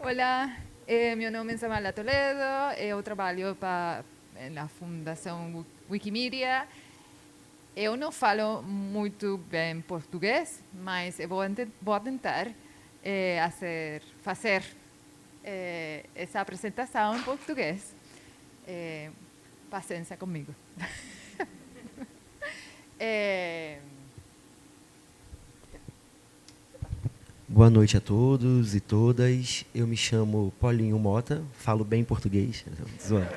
Olá, meu nome é Samara Toledo, eu trabalho na Fundação Wikimedia. Eu não falo muito bem português, mas eu vou tentar fazer essa apresentação em português. Eh, Paciência comigo. Eh, Boa noite a todos e todas. Eu me chamo Paulinho Mota, falo bem português. Zoando.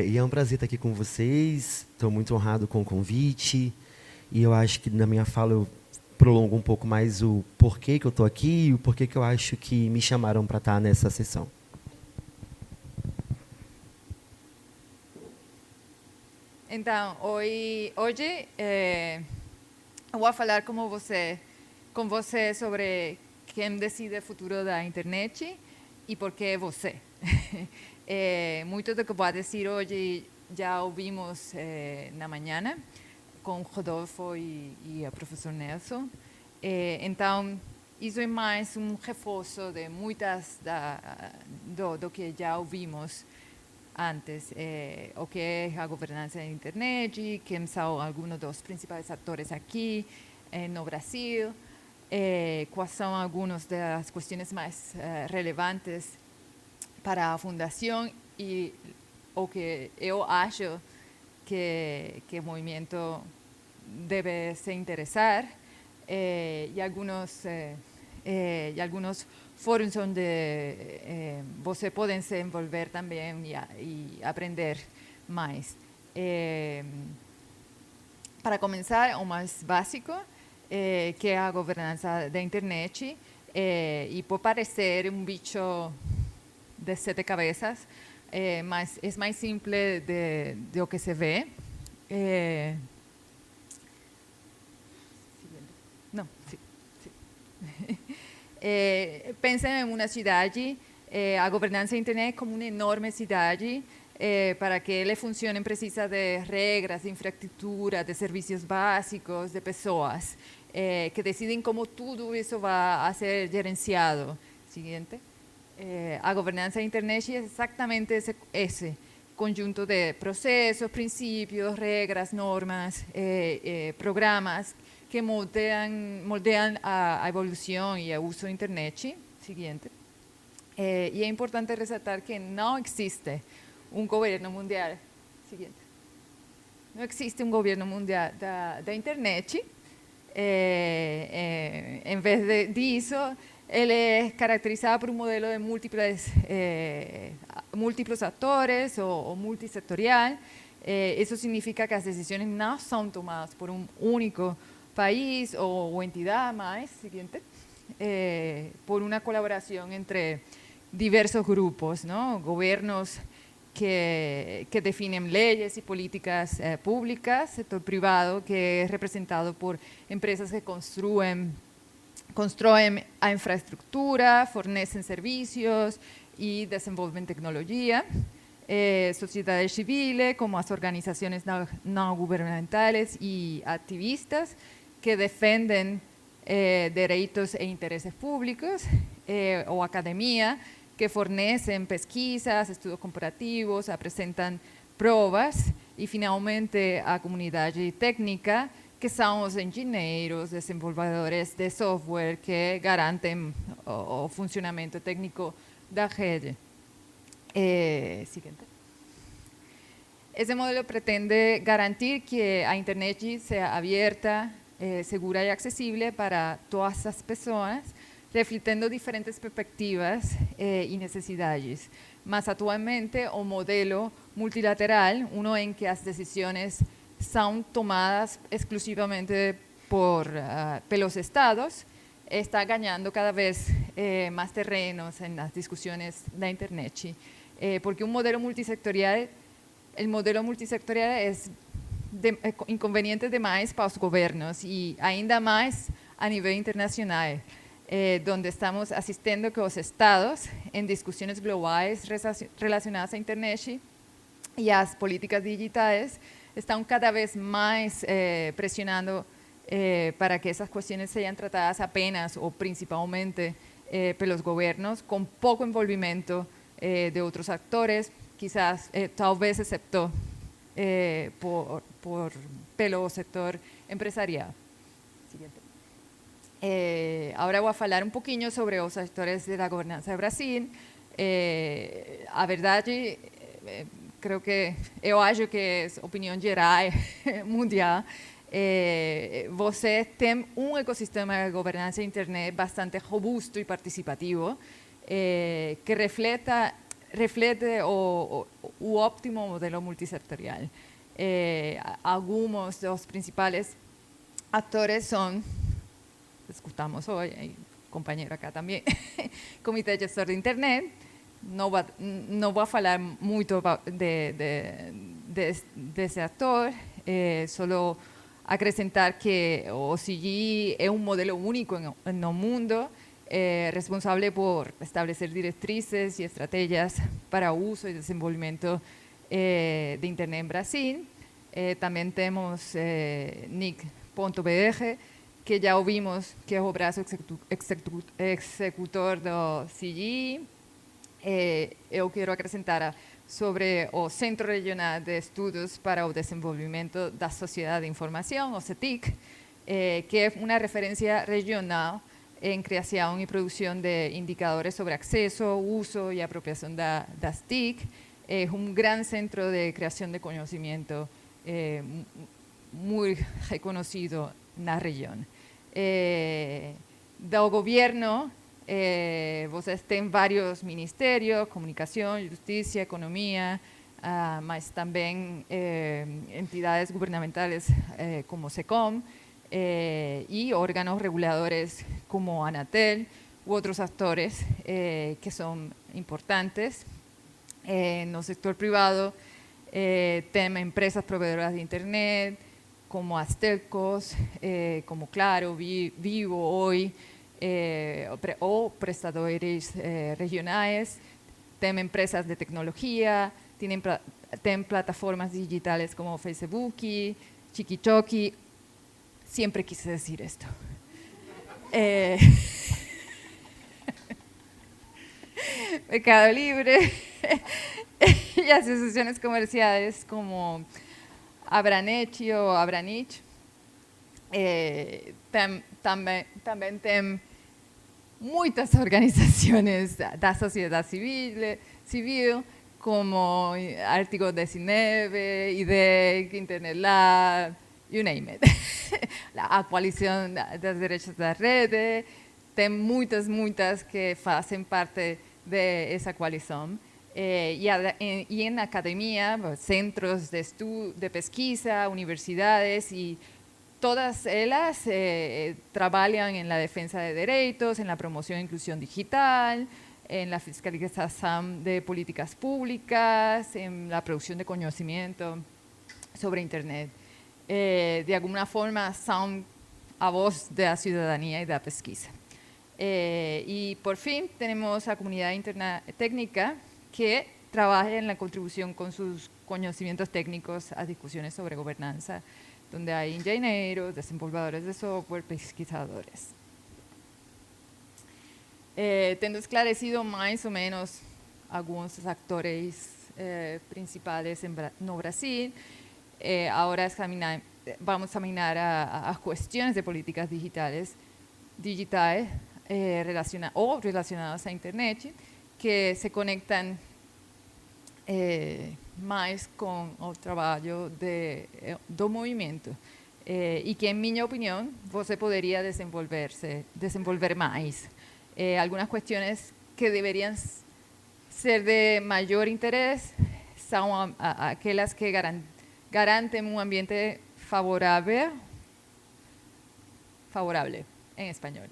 E é um prazer estar aqui com vocês. Estou muito honrado com o convite. E eu acho que na minha fala eu prolongo um pouco mais o porquê que eu estou aqui e o porquê que eu acho que me chamaram para estar nessa sessão. então, hoje eu vou falar com você sobre quem decide o futuro da internet e por que você. Muito do que vou dizer hoje já ouvimos na manhã com Rodolfo e a professor Nelson. Então, isso é mais um reforço de muitas do que já ouvimos antes, o que é a governança da internet, quem são alguns dos principais atores aqui no Brasil, quais são algumas das questões mais relevantes para a fundação e o que eu acho que o movimento deve se interessar e alguns fóruns onde você pode se envolver também e aprender mais. Para começar, o mais básico, que é a governança da internet, e pode parecer um bicho de 7 cabeças, mas é mais simples de o que se vê. Não, sim. Pensem em uma cidade, a governança da internet como uma enorme cidade. Para que ele funcione precisa de regras, de infraestrutura, de serviços básicos, de pessoas que decidem como tudo isso vai ser gerenciado. Seguinte. A governança da internet é exatamente esse conjunto de processos, princípios, regras, normas, programas que moldeam a evolução e o uso da internet. Seguinte. E é importante ressaltar que não existe um governo mundial. Seguinte. Não existe um governo mundial da internet. Em vez disso, ele é caracterizado por um modelo de múltiplos atores ou multissetorial. Isso significa que as decisões não são tomadas por um único país ou entidade, mas seguinte, por uma colaboração entre diversos grupos, ¿no? Gobiernos que definen leyes y políticas públicas, sector privado que es representado por empresas que construyen a infraestructura, fornecen servicios y desenvolven tecnología, sociedades civiles como las organizaciones no gubernamentales y activistas que defienden derechos e intereses públicos, o academia que fornecen pesquisas, estudios comparativos, apresentan pruebas y finalmente a comunidad técnica que são os engenheiros, desenvolvedores de software que garantem o funcionamento técnico da rede. Seguinte. Esse modelo pretende garantir que a internet seja aberta, segura e acessível para todas as pessoas, refletindo diferentes perspectivas e necessidades. Mas atualmente o modelo multilateral, em que as decisões são tomadas exclusivamente pelos estados, está ganhando cada vez mais terrenos nas discussões da internet, porque o modelo multisectorial é inconveniente demais para os governos e ainda mais a nível internacional, onde estamos assistindo que os estados, em discussões globais relacionadas à internet e às políticas digitais, estão cada vez mais pressionando para que essas questões sejam tratadas apenas ou principalmente pelos gobiernos, con poco envolvimiento de otros actores, quizás, tal vez excepto pelo sector empresarial. Siguiente. Agora vou falar um pouquinho sobre os setores da governança do Brasil. A verdade, creio que eu acho que é opinião geral mundial. Você tem um ecossistema de governança da internet bastante robusto e participativo, que reflete o óptimo modelo multisectorial. Alguns dos principais atores são, escutamos hoje, hay compañero acá también, Comité Gestor de Internet. No voy a falar muito desse ator, solo acrescentar que o CGI é um modelo único no mundo, responsável por estabelecer diretrizes e estratégias para o uso e desenvolvimento de Internet em Brasil. Também temos NIC.br, que já ouvimos que é o braço executor do CGI. Eu quero acrescentar sobre o Centro Regional de Estudos para o Desenvolvimento da Sociedade de Informação, o CETIC, que é uma referência regional em criação e produção de indicadores sobre acesso, uso e apropriação das TIC. É um grande centro de criação de conhecimento muito reconhecido na região. Do governo, vocês têm vários ministérios, comunicação, justiça, economia, mas também entidades governamentais como SECOM e órgãos reguladores como Anatel u outros atores que são importantes. No sector privado, tem empresas proveedoras de internet, como as telcos, como Claro, Vivo, Oi, ou prestadores regionais. Tem empresas de tecnologia, tem plataformas digitais como Facebook, Chiquichoqui. Sempre quise decir esto. Mercado Libre y asociaciones comerciales como Abranet o Abranich. Também tem muitas organizações da sociedade civil como Artigo 19, IDEC, Internet Lab, you name it. A Coalição das Direitos da Rede, tem muitas que fazem parte dessa coalição. E em academia, centros de pesquisa, universidades, e todas elas trabalham na defesa de direitos, na promoção e inclusão digital, na fiscalização de políticas públicas, na produção de conhecimento sobre a internet. De alguma forma, são a voz da cidadania e da pesquisa. E, por fim, temos a comunidade interna técnica, que trabaja na contribuição com seus conhecimentos técnicos às discussões sobre governança, onde há engenheiros, desenvolvedores de software, pesquisadores. Tendo esclarecido mais ou menos alguns atores principais no Brasil, agora vamos examinar as questões de políticas digitais relacionadas à internet, que se conectam mais com o trabalho do movimento e que, em minha opinião, você poderia desenvolver mais. Algumas questões que deveriam ser de maior interesse são aquelas que garantem um ambiente favorável em espanhol,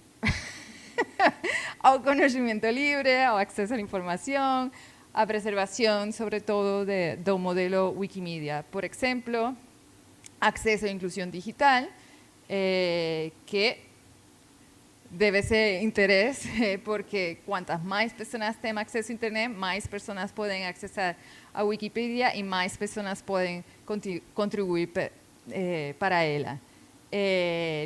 ao conhecimento livre, ao acesso à informação, a preservação, sobretudo, do modelo Wikimedia. Por exemplo, acesso à inclusão digital, que deve ser interesse, porque quantas mais pessoas têm acesso à internet, mais pessoas podem acessar a Wikipedia e mais pessoas podem contribuir para ela.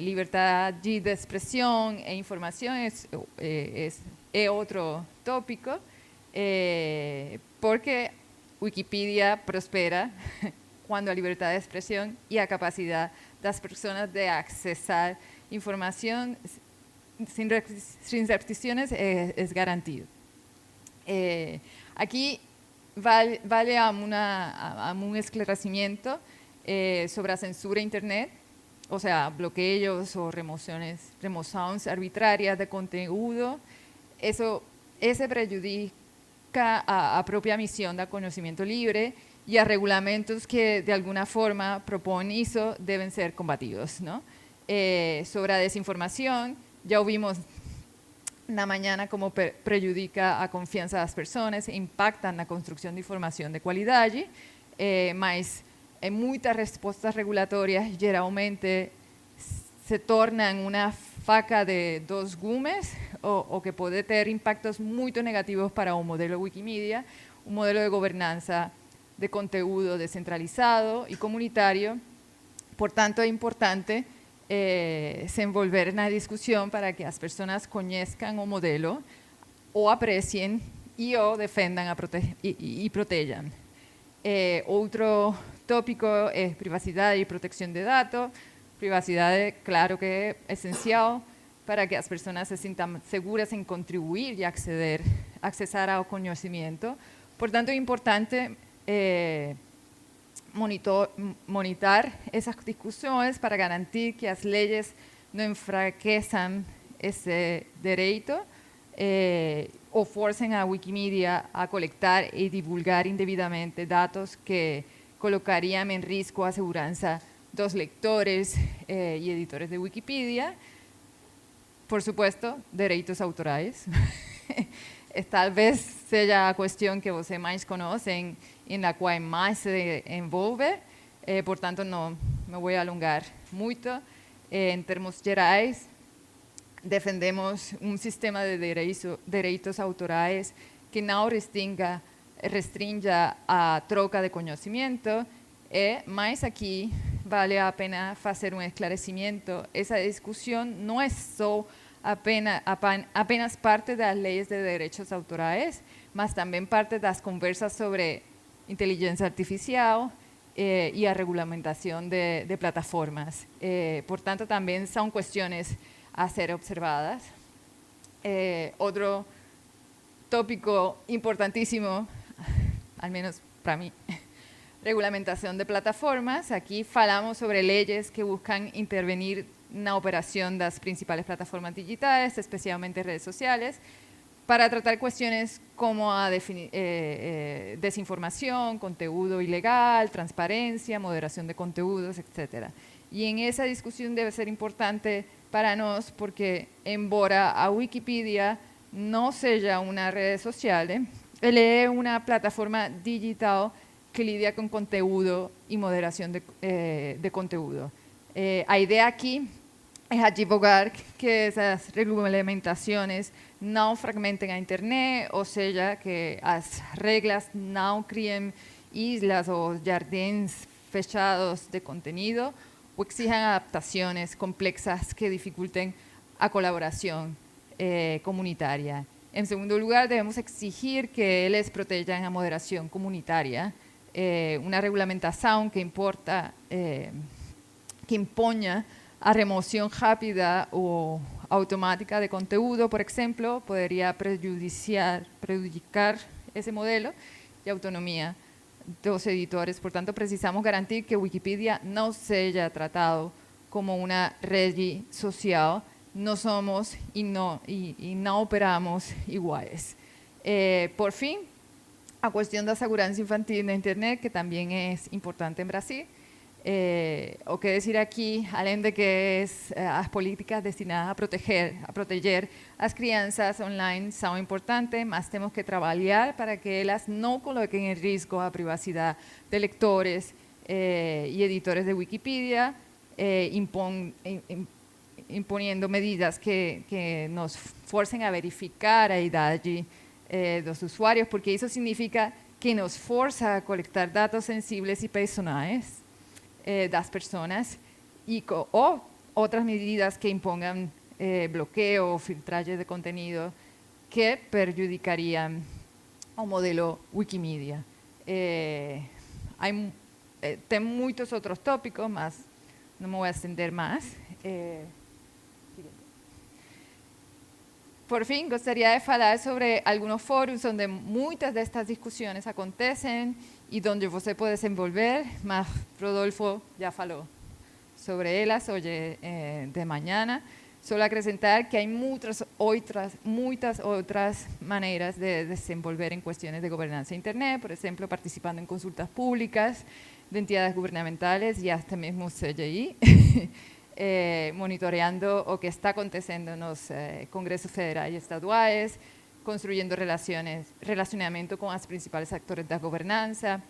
Liberdade de expressão e informação é es otro tópico, porque Wikipedia prospera cuando a libertad de expresión y a capacidad de las personas de accesar información sin restricciones es garantido. Aquí vale a un esclarecimiento sobre la censura en Internet, o sea, bloqueos o remociones arbitrarias de contenido. Ese perjudica a propia misión del conocimiento libre y a reglamentos que de alguna forma proponen eso deben ser combatidos, ¿no? Sobre la desinformación, ya vimos na mañana cómo prejudica a confianza das personas, impacta na construção de informação de qualidade, mas muitas respostas regulatórias geralmente se tornam uma faca de dois gumes ou que pode ter impactos muito negativos para o modelo Wikimedia, um modelo de governança de conteúdo descentralizado e comunitário. Portanto, é importante se envolver en la discusión para que las personas conozcan o modelo o aprecien y o defendan y protejan. Otro tópico es privacidad y protección de datos. Privacidad, claro que es esencial para que las personas se sientan seguras en contribuir y accesar al conocimiento. Por tanto, es importante monitorar esas discusiones para garantir que las leyes no enfraquezcan ese derecho o forcen a Wikimedia a colectar y divulgar indebidamente datos que colocarían en riesgo la seguridad de los lectores y editores de Wikipedia. Por supuesto, derechos autorales. Tal vez sea la cuestión que ustedes más conocen, en la cual más se envolve, por tanto no me voy a alongar mucho. En términos gerais, defendemos un sistema de derechos autorales que no restrinja a troca de conocimiento, mas aquí vale a pena hacer un esclarecimiento. Esa discusión no es solo apenas parte de las leyes de derechos autorales, mas también parte de las conversas sobre inteligencia artificial y la regulamentación de plataformas. Por tanto, también son cuestiones a ser observadas. Otro tópico importantísimo, al menos para mí, regulamentación de plataformas. Aquí hablamos sobre leyes que buscan intervenir en la operación de las principales plataformas digitales, especialmente redes sociales, para tratar cuestiones como desinformación, contenido ilegal, transparencia, moderación de contenidos, etc. Y en esa discusión debe ser importante para nosotros porque, embora a Wikipedia no sea una red social, él es una plataforma digital que lidia con contenido y moderación de contenido. La idea aquí es advogar que esas regulamentaciones no fragmenten a Internet, o sea, que las reglas no creen islas o jardines fechados de contenido o exijan adaptaciones complejas que dificulten la colaboración comunitaria. En segundo lugar, debemos exigir que les protejan la moderación comunitaria, una regulamentación que imponga a remoción rápida o automática de contenido, por ejemplo, podría perjudicar ese modelo de autonomía de los editores. Por tanto, precisamos garantir que Wikipedia no sea tratado como una red social. No somos y no operamos iguales. Por fin, a cuestión de la seguridad infantil en Internet, que también es importante en Brasil. O que decir aquí, além de que las políticas destinadas a proteger las crianças online son importantes, mas tenemos que trabajar para que ellas no coloquen en riesgo la privacidad de lectores y editores de Wikipedia, imponiendo medidas que nos forcen a verificar la edad de los usuarios, porque eso significa que nos forza a colectar datos sensibles y personales de las personas o otras medidas que impongan bloqueo o filtraje de contenido que prejudicarían ao modelo Wikimedia. Tem muitos outros tópicos, mas não me vou estender mais. Por fim, gostaria de falar sobre alguns fóruns onde muitas destas discussões acontecem e onde você pode se envolver, mas Rodolfo já falou sobre elas hoje de manhã. Só acrescentar que há muitas outras maneiras de desenvolver em questões de governança internet, por exemplo, participando em consultas públicas de entidades gubernamentales e até mesmo CGI, monitoreando o que está acontecendo nos congressos federais e estaduais, construindo relacionamento com os principais atores da governança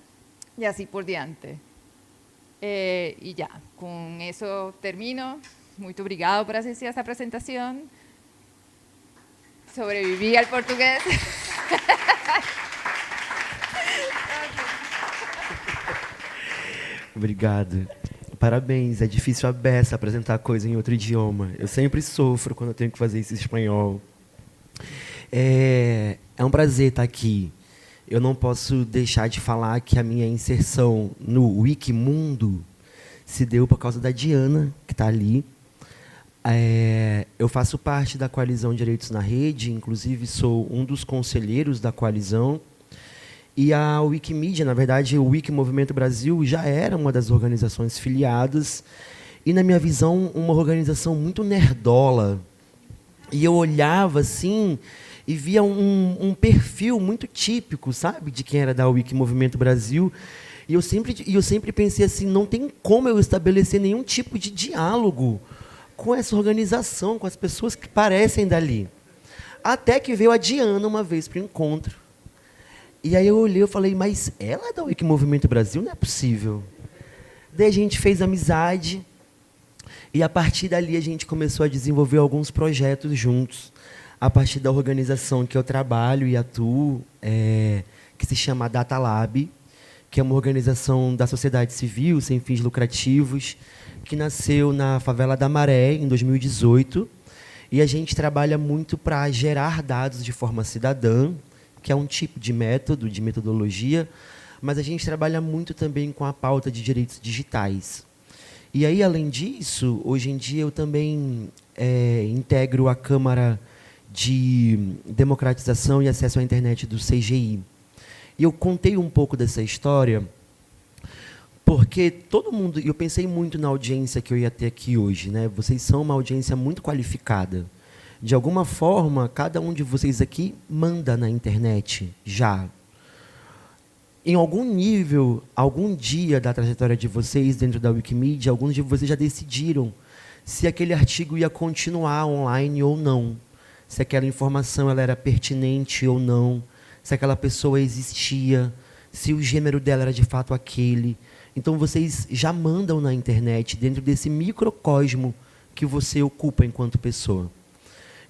e assim por diante. E já, com isso termino. Muito obrigado por assistir a esta apresentação. Sobrevivi ao português. Obrigado. Parabéns, é difícil a beça apresentar coisa em outro idioma. Eu sempre sofro quando eu tenho que fazer isso em espanhol. É um prazer estar aqui. Eu não posso deixar de falar que a minha inserção no Wikimundo se deu por causa da Diana, que está ali. Eu faço parte da Coalizão Direitos na Rede, inclusive sou um dos conselheiros da coalizão. E a Wikimedia, na verdade, o Wiki Movimento Brasil já era uma das organizações filiadas e, na minha visão, uma organização muito nerdola. E eu olhava assim e via um perfil muito típico, sabe, de quem era da Wiki Movimento Brasil. E eu sempre pensei assim, não tem como eu estabelecer nenhum tipo de diálogo com essa organização, com as pessoas que parecem dali. Até que veio a Diana uma vez para o encontro. E aí eu olhei e falei, mas ela é da Wiki Movimento Brasil? Não é possível. Daí a gente fez amizade e, a partir dali, a gente começou a desenvolver alguns projetos juntos, a partir da organização que eu trabalho e atuo, que se chama Data Lab, que é uma organização da sociedade civil, sem fins lucrativos, que nasceu na favela da Maré, em 2018, e a gente trabalha muito para gerar dados de forma cidadã, que é um tipo de método, de metodologia, mas a gente trabalha muito também com a pauta de direitos digitais. E aí, além disso, hoje em dia eu também integro a Câmara de Democratização e Acesso à Internet do CGI. E eu contei um pouco dessa história porque todo mundo, eu pensei muito na audiência que eu ia ter aqui hoje, né? Vocês são uma audiência muito qualificada. De alguma forma, cada um de vocês aqui manda na internet já. Em algum nível, algum dia da trajetória de vocês dentro da Wikimedia, alguns de vocês já decidiram se aquele artigo ia continuar online ou não, se aquela informação ela era pertinente ou não, se aquela pessoa existia, se o gênero dela era de fato aquele. Então, vocês já mandam na internet, dentro desse microcosmo que você ocupa enquanto pessoa.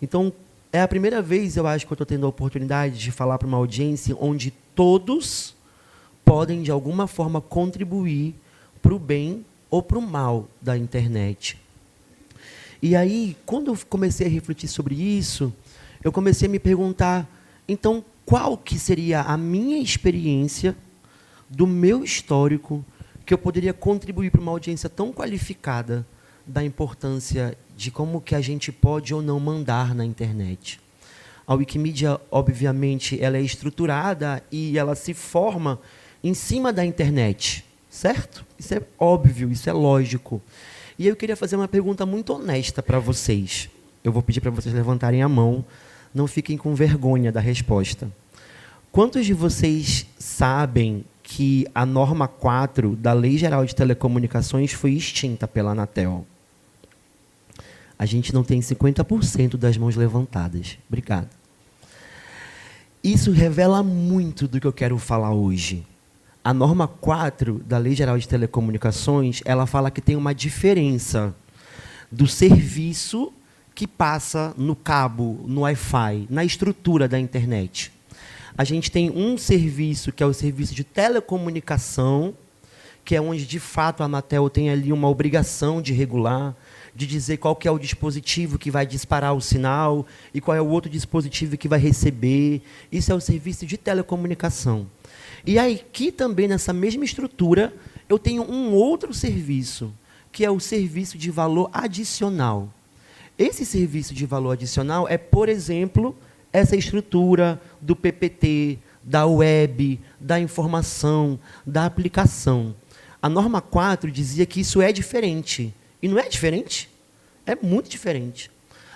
Então, é a primeira vez, eu acho, que eu estou tendo a oportunidade de falar para uma audiência onde todos podem, de alguma forma, contribuir para o bem ou para o mal da internet. E aí, quando eu comecei a refletir sobre isso, eu comecei a me perguntar, então, qual que seria a minha experiência do meu histórico que eu poderia contribuir para uma audiência tão qualificada da importância de como que a gente pode ou não mandar na internet. A Wikimedia, obviamente, ela é estruturada e ela se forma em cima da internet, certo? Isso é óbvio, isso é lógico. E eu queria fazer uma pergunta muito honesta para vocês. Eu vou pedir para vocês levantarem a mão, não fiquem com vergonha da resposta. Quantos de vocês sabem que a norma 4 da Lei Geral de Telecomunicações foi extinta pela Anatel? A gente não tem 50% das mãos levantadas. Obrigado. Isso revela muito do que eu quero falar hoje. A norma 4 da Lei Geral de Telecomunicações, ela fala que tem uma diferença do serviço que passa no cabo, no Wi-Fi, na estrutura da internet. A gente tem um serviço, que é o serviço de telecomunicação, que é onde, de fato, a Anatel tem ali uma obrigação de regular, de dizer qual que é o dispositivo que vai disparar o sinal e qual é o outro dispositivo que vai receber. Isso é o serviço de telecomunicação. E aí, aqui também, nessa mesma estrutura, eu tenho um outro serviço, que é o serviço de valor adicional. Esse serviço de valor adicional é, por exemplo, essa estrutura do PPT, da web, da informação, da aplicação. A norma 4 dizia que isso é diferente. E não é diferente? É muito diferente.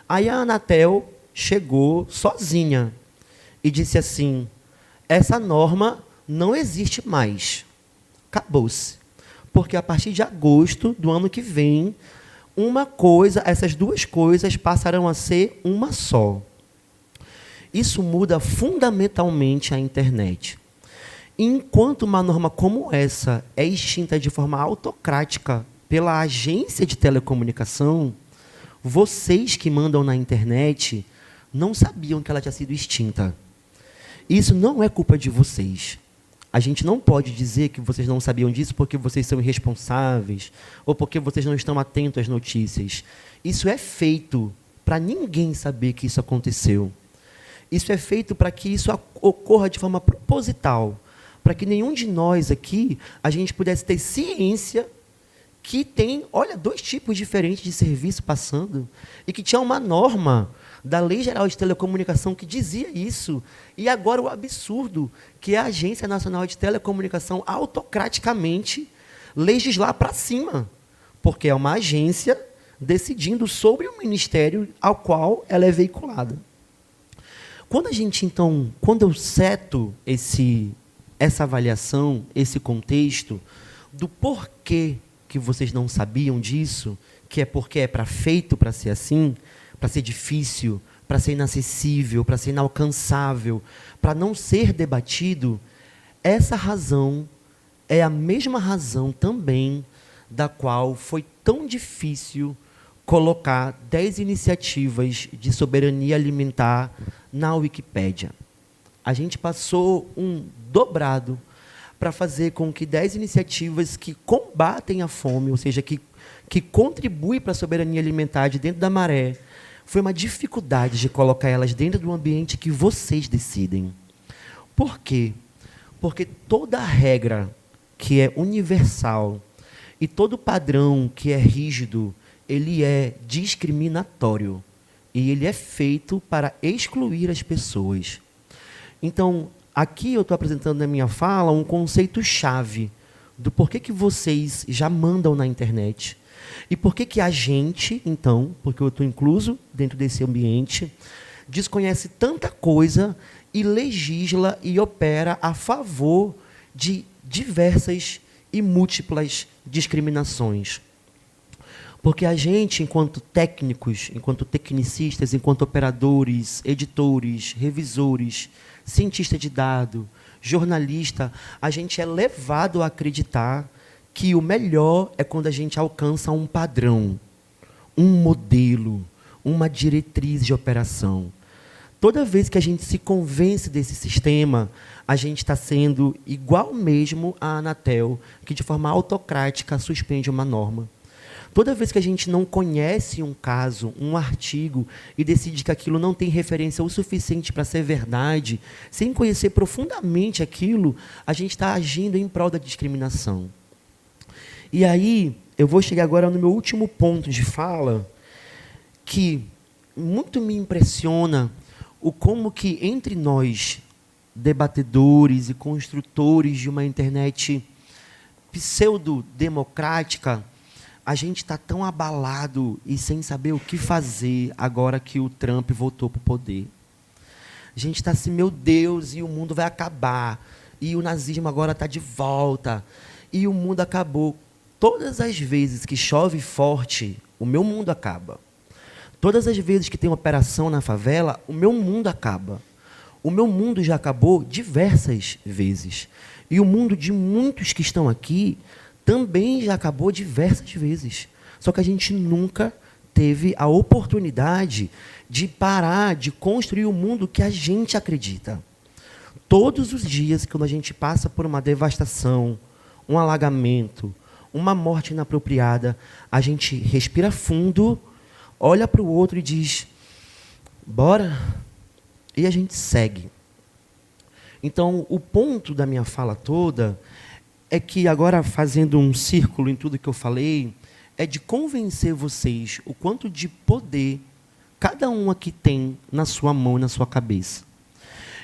Aí a Anatel chegou sozinha e disse assim, essa norma não existe mais. Acabou-se. Porque a partir de agosto do ano que vem, essas duas coisas passarão a ser uma só. Isso muda fundamentalmente a internet. Enquanto uma norma como essa é extinta de forma autocrática pela agência de telecomunicação, vocês que mandam na internet não sabiam que ela tinha sido extinta. Isso não é culpa de vocês. A gente não pode dizer que vocês não sabiam disso porque vocês são irresponsáveis ou porque vocês não estão atentos às notícias. Isso é feito para ninguém saber que isso aconteceu. Isso é feito para que isso ocorra de forma proposital, para que nenhum de nós aqui, a gente pudesse ter ciência que tem, olha, 2 tipos diferentes de serviço passando, e que tinha uma norma da Lei Geral de Telecomunicação que dizia isso, e agora o absurdo que a Agência Nacional de Telecomunicação autocraticamente legislar para cima, porque é uma agência decidindo sobre o ministério ao qual ela é veiculada. Quando eu seto essa avaliação, esse contexto do porquê que vocês não sabiam disso, que é porque é feito para ser assim, para ser difícil, para ser inacessível, para ser inalcançável, para não ser debatido, essa razão é a mesma razão também da qual foi tão difícil colocar 10 iniciativas de soberania alimentar na Wikipédia. A gente passou um dobrado para fazer com que 10 iniciativas que combatem a fome, ou seja, que contribuem para a soberania alimentar de dentro da maré, foi uma dificuldade de colocar elas dentro do ambiente que vocês decidem. Por quê? Porque toda regra que é universal e todo padrão que é rígido, ele é discriminatório e ele é feito para excluir as pessoas. Então, aqui eu estou apresentando na minha fala um conceito-chave do porquê que vocês já mandam na internet e porquê que a gente, então, porque eu estou incluso dentro desse ambiente, desconhece tanta coisa e legisla e opera a favor de diversas e múltiplas discriminações. Porque a gente, enquanto técnicos, enquanto tecnicistas, enquanto operadores, editores, revisores, cientista de dado, jornalista, a gente é levado a acreditar que o melhor é quando a gente alcança um padrão, um modelo, uma diretriz de operação. Toda vez que a gente se convence desse sistema, a gente está sendo igual mesmo à Anatel, que de forma autocrática suspende uma norma. Toda vez que a gente não conhece um caso, um artigo, e decide que aquilo não tem referência o suficiente para ser verdade, sem conhecer profundamente aquilo, a gente está agindo em prol da discriminação. E aí, eu vou chegar agora no meu último ponto de fala, que muito me impressiona o como que entre nós, debatedores e construtores de uma internet pseudo-democrática, a gente está tão abalado e sem saber o que fazer agora que o Trump voltou para o poder. A gente está assim, meu Deus, e o mundo vai acabar, e o nazismo agora está de volta, e o mundo acabou. Todas as vezes que chove forte, o meu mundo acaba. Todas as vezes que tem uma operação na favela, o meu mundo acaba. O meu mundo já acabou diversas vezes. E o mundo de muitos que estão aqui também já acabou diversas vezes. Só que a gente nunca teve a oportunidade de parar, de construir o mundo que a gente acredita. Todos os dias, quando a gente passa por uma devastação, um alagamento, uma morte inapropriada, a gente respira fundo, olha para o outro e diz, bora, e a gente segue. Então, o ponto da minha fala toda é que, agora fazendo um círculo em tudo que eu falei, é de convencer vocês o quanto de poder cada um aqui tem na sua mão e na sua cabeça.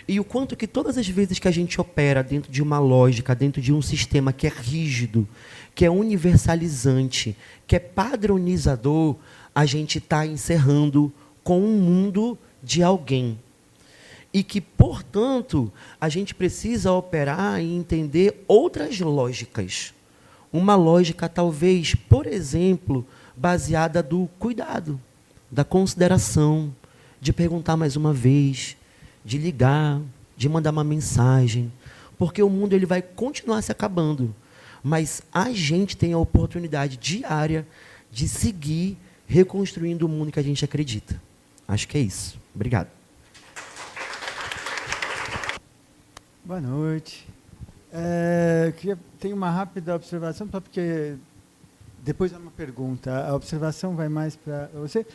E o quanto que todas as vezes que a gente opera dentro de uma lógica, dentro de um sistema que é rígido, que é universalizante, que é padronizador, a gente está encerrando com um mundo de alguém. E que, portanto, a gente precisa operar e entender outras lógicas. Uma lógica, talvez, por exemplo, baseada do cuidado, da consideração, de perguntar mais uma vez, de ligar, de mandar uma mensagem, porque o mundo ele vai continuar se acabando, mas a gente tem a oportunidade diária de seguir reconstruindo o mundo que a gente acredita. Acho que é isso. Obrigado. Boa noite. Tem uma rápida observação, porque depois há uma pergunta. A observação vai mais para você.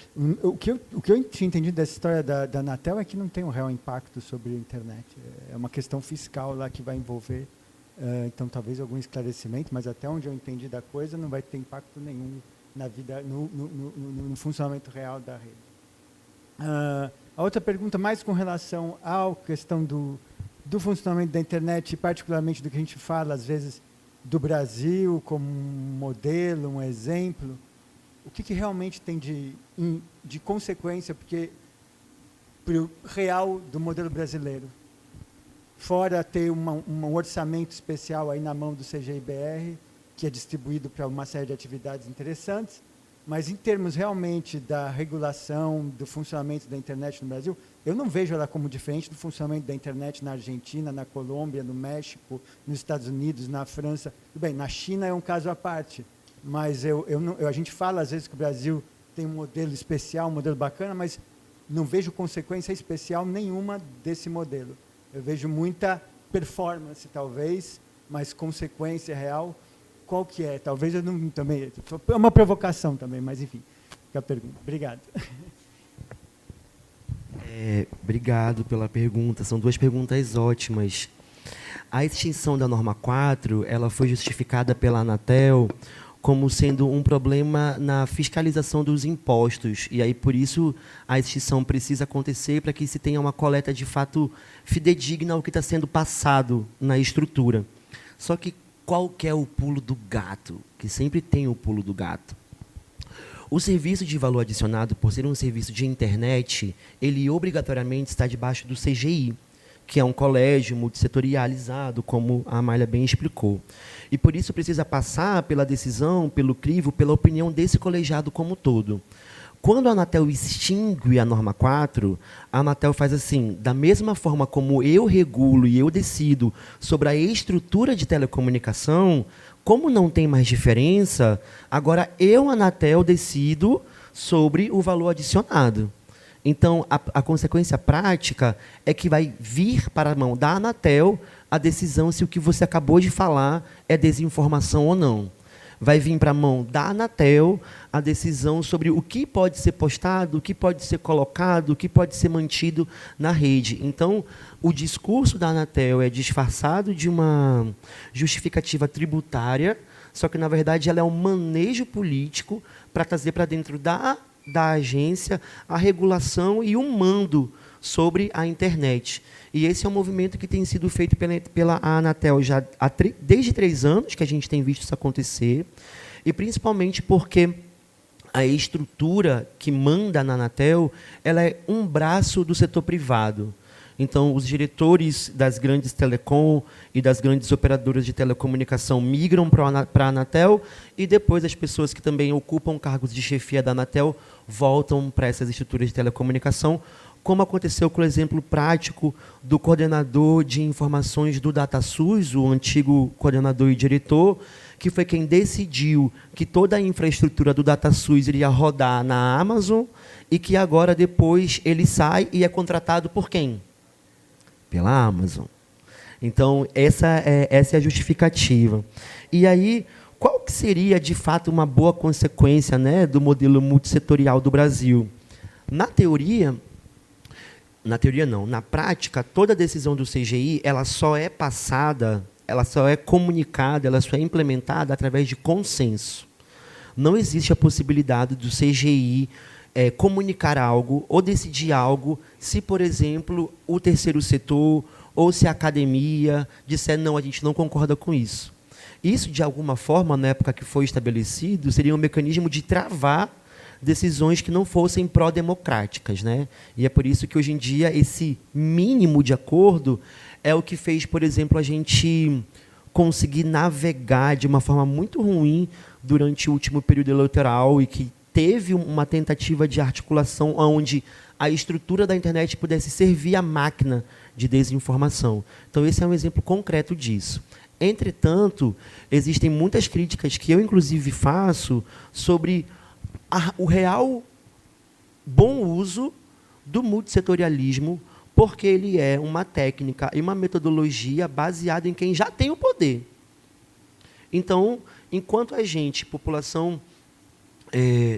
O que eu tinha entendido dessa história da Anatel é que não tem um real impacto sobre a internet. É uma questão fiscal lá que vai envolver. Então, talvez algum esclarecimento, mas até onde eu entendi da coisa, não vai ter impacto nenhum na vida, no funcionamento real da rede. A outra pergunta, mais com relação à questão do funcionamento da internet, particularmente do que a gente fala, às vezes, do Brasil como um modelo, um exemplo, o que realmente tem de consequência pro real do modelo brasileiro? Fora ter um orçamento especial aí na mão do CGIBR, que é distribuído para uma série de atividades interessantes, mas em termos realmente da regulação, do funcionamento da internet no Brasil, eu não vejo ela como diferente do funcionamento da internet na Argentina, na Colômbia, no México, nos Estados Unidos, na França. Tudo bem, na China é um caso à parte, mas a gente fala às vezes que o Brasil tem um modelo especial, um modelo bacana, mas não vejo consequência especial nenhuma desse modelo. Eu vejo muita performance, talvez, mas consequência real, qual que é? Talvez eu não também. É uma provocação também, mas enfim, fica a pergunta. Obrigado. Obrigado pela pergunta. São duas perguntas ótimas. A extinção da norma 4, ela foi justificada pela Anatel como sendo um problema na fiscalização dos impostos. E aí, por isso, a extinção precisa acontecer para que se tenha uma coleta, de fato, fidedigna ao que está sendo passado na estrutura. Só que qual que é o pulo do gato? Que sempre tem o pulo do gato. O serviço de valor adicionado, por ser um serviço de internet, ele obrigatoriamente está debaixo do CGI, que é um colégio multissetorializado, como a Amália bem explicou. E, por isso, precisa passar pela decisão, pelo crivo, pela opinião desse colegiado como um todo. Quando a Anatel extingue a norma 4, a Anatel faz assim, da mesma forma como eu regulo e eu decido sobre a estrutura de telecomunicação, como não tem mais diferença, agora eu, Anatel, decido sobre o valor adicionado. Então, a consequência prática é que vai vir para a mão da Anatel a decisão se o que você acabou de falar é desinformação ou não. Vai vir para a mão da Anatel a decisão sobre o que pode ser postado, o que pode ser colocado, o que pode ser mantido na rede. Então, o discurso da Anatel é disfarçado de uma justificativa tributária, só que, na verdade, ela é um manejo político para trazer para dentro da agência a regulação e um mando sobre a internet. E esse é um movimento que tem sido feito pela Anatel já desde 3 anos, que a gente tem visto isso acontecer, e principalmente porque a estrutura que manda na Anatel, ela é um braço do setor privado. Então, os diretores das grandes telecom e das grandes operadoras de telecomunicação migram para a Anatel, e depois as pessoas que também ocupam cargos de chefia da Anatel voltam para essas estruturas de telecomunicação, como aconteceu com o exemplo prático do coordenador de informações do DataSUS, o antigo coordenador e diretor, que foi quem decidiu que toda a infraestrutura do DataSUS iria rodar na Amazon, e que agora, depois, ele sai e é contratado por quem? Pela Amazon. Então, essa é a justificativa. E aí, qual que seria, de fato, uma boa consequência, né, do modelo multissetorial do Brasil? Na teoria não, na prática, toda decisão do CGI, ela só é passada, ela só é comunicada, ela só é implementada através de consenso. Não existe a possibilidade do CGI comunicar algo ou decidir algo se, por exemplo, o terceiro setor ou se a academia disser não, a gente não concorda com isso. Isso, de alguma forma, na época que foi estabelecido, seria um mecanismo de travar decisões que não fossem pró-democráticas, né? E é por isso que, hoje em dia, esse mínimo de acordo é o que fez, por exemplo, a gente conseguir navegar de uma forma muito ruim durante o último período eleitoral e que teve uma tentativa de articulação onde a estrutura da internet pudesse servir à máquina de desinformação. Então, esse é um exemplo concreto disso. Entretanto, existem muitas críticas que eu, inclusive, faço sobre o real bom uso do multissetorialismo, porque ele é uma técnica e uma metodologia baseada em quem já tem o poder. Então, enquanto a gente, população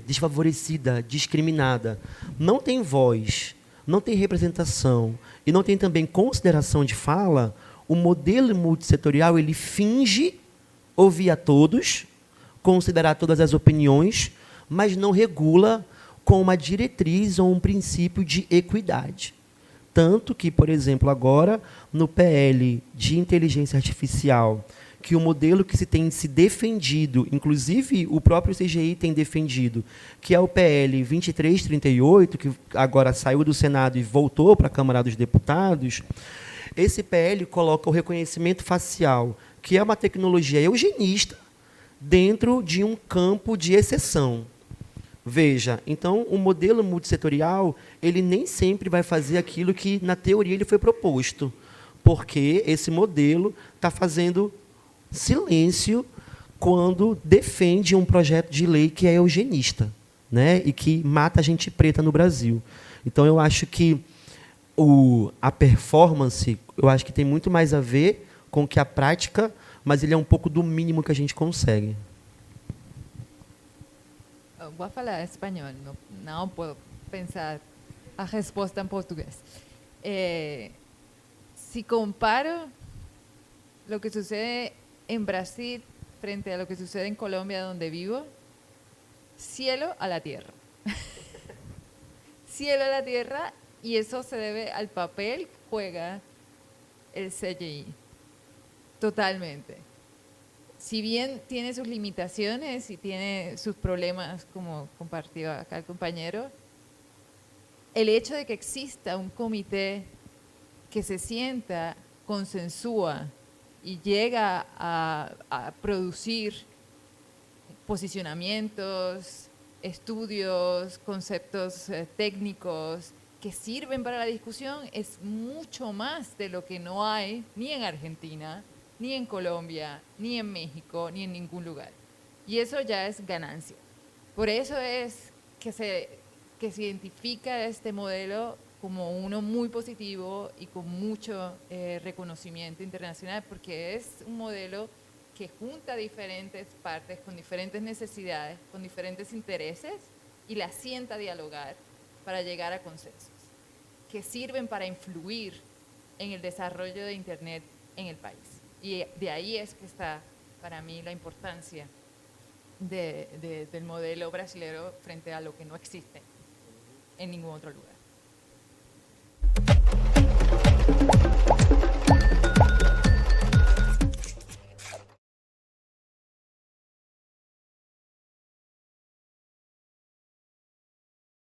desfavorecida, discriminada, não tem voz, não tem representação e não tem também consideração de fala, o modelo multissetorial ele finge ouvir a todos, considerar todas as opiniões, mas não regula com uma diretriz ou um princípio de equidade. Tanto que, por exemplo, agora, no PL de inteligência artificial, que o modelo que se tem se defendido, inclusive o próprio CGI tem defendido, que é o PL 2338, que agora saiu do Senado e voltou para a Câmara dos Deputados, esse PL coloca o reconhecimento facial, que é uma tecnologia eugenista, dentro de um campo de exceção. Veja, então, o modelo multissetorial, ele nem sempre vai fazer aquilo que, na teoria, ele foi proposto, porque esse modelo está fazendo silêncio quando defende um projeto de lei que é eugenista, né, e que mata a gente preta no Brasil. Então, eu acho que a performance, eu acho que tem muito mais a ver com que a prática, mas ele é um pouco do mínimo que a gente consegue. Voy a falar espanhol, no puedo pensar a respuesta en portugués. Si comparo lo que sucede en Brasil frente a lo que sucede en Colombia, donde vivo, cielo a la tierra. Cielo a la tierra, y eso se debe al papel que juega el CGI. Totalmente. Si bien tiene sus limitaciones y tiene sus problemas, como compartió acá el compañero, el hecho de que exista un comité que se sienta, consensúa y llega a producir posicionamientos, estudios, conceptos técnicos que sirven para la discusión es mucho más de lo que no hay ni en Argentina, ni en Colombia, ni en México, ni en ningún lugar. Y eso ya es ganancia. Por eso es que se identifica este modelo como uno muy positivo y con mucho reconocimiento internacional, porque es un modelo que junta diferentes partes con diferentes necesidades, con diferentes intereses y las sienta a dialogar para llegar a consensos que sirven para influir en el desarrollo de Internet en el país. Y de ahí es que está, para mí, la importancia del modelo brasilero frente a lo que no existe en ningún otro lugar.